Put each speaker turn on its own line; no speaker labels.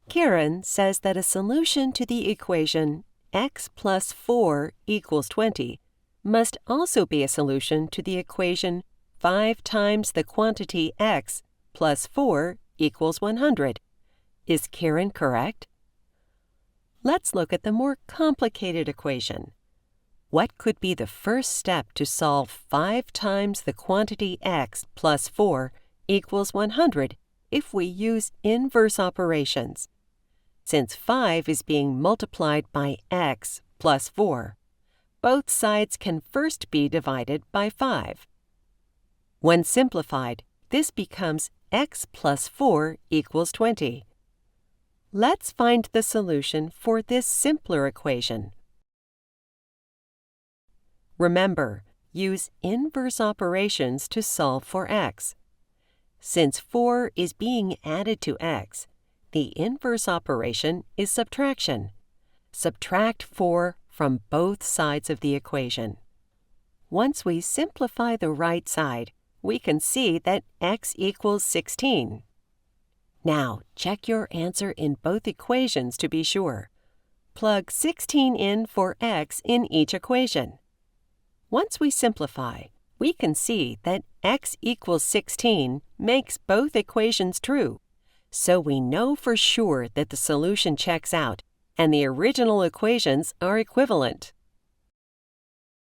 Karen says that a solution to the equation x plus 4 equals 20 must also be a solution to the equation 5 times the quantity x plus 4 equals 100. Is Karen correct? Let's look at the more complicated equation. What could be the first step to solve 5 times the quantity x plus 4 equals 100 if we use inverse operations? Since 5 is being multiplied by x plus 4, both sides can first be divided by 5. When simplified, this becomes x plus 4 equals 20. Let's find the solution for this simpler equation. Remember, use inverse operations to solve for x. Since 4 is being added to x, the inverse operation is subtraction. Subtract 4 from both sides of the equation. Once we simplify the right side, we can see that x equals 16. Now, check your answer in both equations to be sure. Plug 16 in for x in each equation. Once we simplify, we can see that x equals 16 makes both equations true, so we know for sure that the solution checks out and the original equations are equivalent.